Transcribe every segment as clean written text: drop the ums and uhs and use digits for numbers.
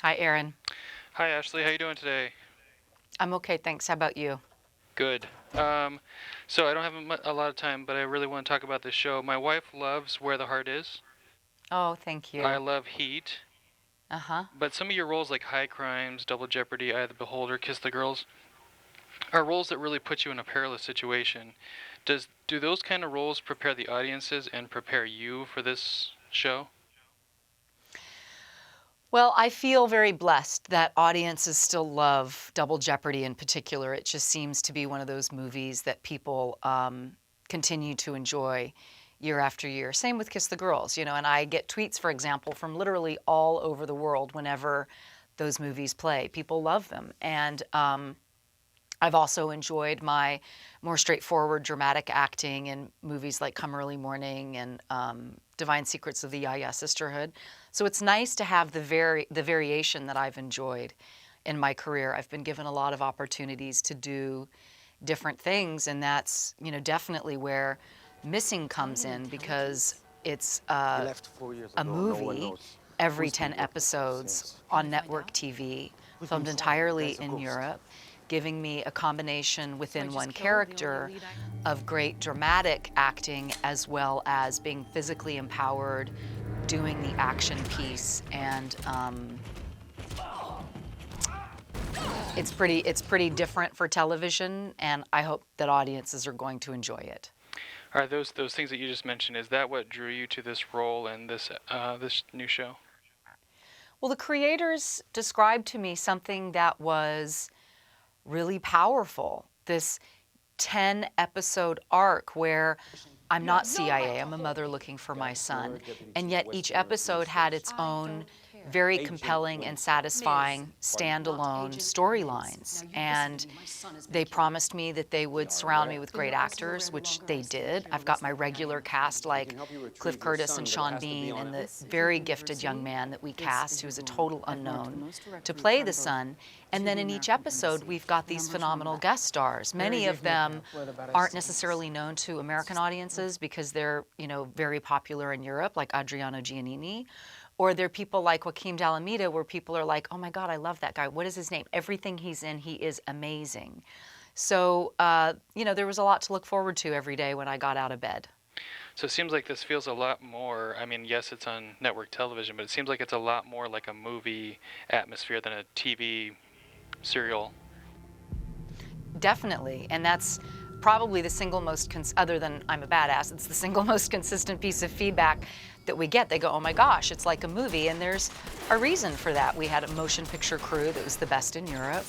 Hi, Aaron. Hi, Ashley. How you doing today? I'm okay, thanks. How about you? Good. So I don't have a lot of time, but I really want to talk about this show. My wife loves Where the Heart Is. Oh, thank I you. love Heat. Uh-huh. But some of your roles, like High Crimes, Double Jeopardy, Eye of the Beholder, Kiss the Girls, are roles that really put you in a perilous situation. Do those kind of roles prepare the audiences and prepare you for this show? Well, I feel very blessed that audiences still love Double Jeopardy in particular. It just seems to be one of those movies that people continue to enjoy year after year. Same with Kiss the Girls, and I get tweets, for example, from literally all over the world whenever those movies play. People love them. And I've also enjoyed my more straightforward dramatic acting in movies like Come Early Morning and Divine Secrets of the Yaya Sisterhood. So it's nice to have the variation that I've enjoyed in my career. I've been given a lot of opportunities to do different things, and that's definitely where Missing comes in because it's He left 4 years a ago. No one movie knows every who's 10 been working for you episodes since. on network TV, Who's been filmed inside? entirely There's a in ghost. Europe, giving me a combination within one character of great dramatic acting as well as being physically empowered, doing the action piece, and it's pretty different for television, and I hope that audiences are going to enjoy it. Are those things that you just mentioned, is that what drew you to this role and this new show? Well, the creators described to me something that was really powerful. This 10 episode arc where I'm not CIA, I'm a mother looking for my Guy son. Stewart, Deputy And Chief yet each Westerner, Police episode had Force. its own very Agent compelling and 25. satisfying Pardon? standalone storylines. And they promised me that they would surround me with great actors, which they did. I've got my regular cast We like can help you Cliff retrieve your Curtis and son, but it Sean has to be Bean on and a... the very gifted young man that we cast, who is a total unknown, to play the son. And then in each episode, we've got these phenomenal guest stars. Many of them aren't necessarily known to American audiences because they're, very popular in Europe, like Adriano Giannini. Or they're people like Joaquim de Alameda, where people are like, oh my God, I love that guy. What is his name? Everything he's in, he is amazing. So, there was a lot to look forward to every day when I got out of bed. So it seems like this feels a lot more, I mean, yes, it's on network television, but it seems like it's a lot more like a movie atmosphere than a TV serial. Definitely. And that's probably the single most, other than I'm a badass, it's the single most consistent piece of feedback that we get. They go, oh my gosh, it's like a movie. And there's a reason for that. We had a motion picture crew that was the best in Europe,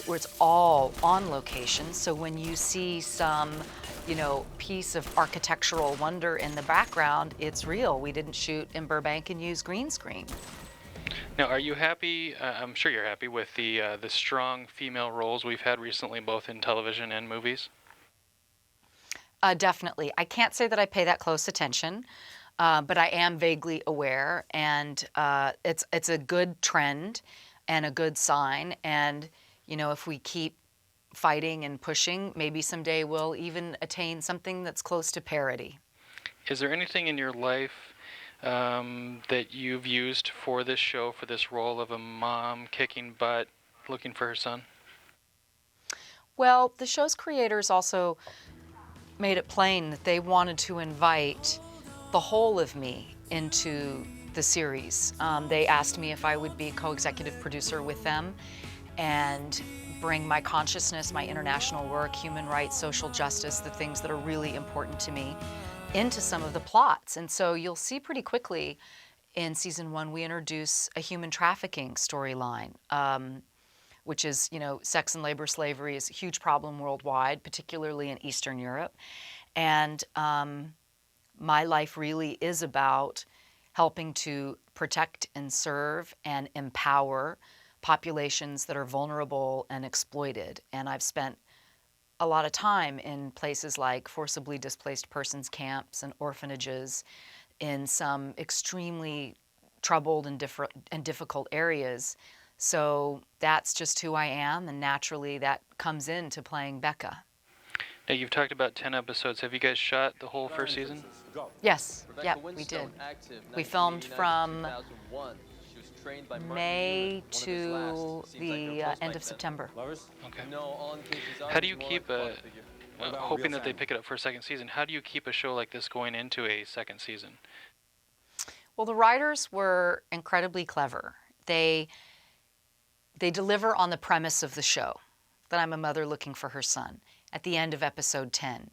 where it's all on location. So when you see some, piece of architectural wonder in the background, it's real. We didn't shoot in Burbank and use green screen. Now, are you happy? I'm sure you're happy with the strong female roles we've had recently, both in television and movies. Definitely. I can't say that I pay that close attention, but I am vaguely aware, and it's a good trend and a good sign. And if we keep fighting and pushing, maybe someday we'll even attain something that's close to parity. Is there anything in your life that you've used for this show, for this role of a mom kicking butt, looking for her son? Well, the show's creators also made it plain that they wanted to invite the whole of me into the series. They asked me if I would be co-executive producer with them and bring my consciousness, my international work, human rights, social justice, the things that are really important to me, into some of the plots. And so you'll see pretty quickly in season 1, we introduce a human trafficking storyline. Which is, sex and labor slavery is a huge problem worldwide, particularly in Eastern Europe. And my life really is about helping to protect and serve and empower populations that are vulnerable and exploited. And I've spent a lot of time in places like forcibly displaced persons camps and orphanages in some extremely troubled and difficult areas. So that's just who I am, and naturally that comes into playing Becca. Now, you've talked about 10 episodes. Have you guys shot the whole first season? Yes, yep, we did. We filmed from May to the end of September. Okay. How do you keep hoping that they pick it up for a second season? How do you keep a show like this going into a second season? Well, the writers were incredibly clever. They deliver on the premise of the show, that I'm a mother looking for her son, at the end of episode 10.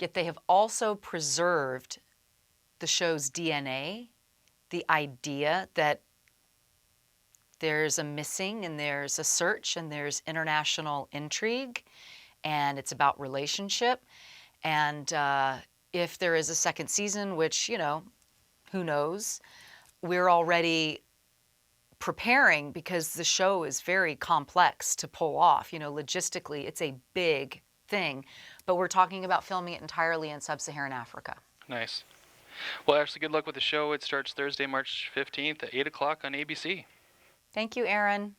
Yet they have also preserved the show's DNA, the idea that there's a missing and there's a search and there's international intrigue and it's about relationship. And if there is a second season, which, you know, who knows, we're already preparing because the show is very complex to pull off. You know, logistically, it's a big thing, but we're talking about filming it entirely in sub-Saharan Africa. Nice. Well, Ashley, good luck with the show. It starts Thursday, March 15th at 8 o'clock on ABC. Thank you, Aaron.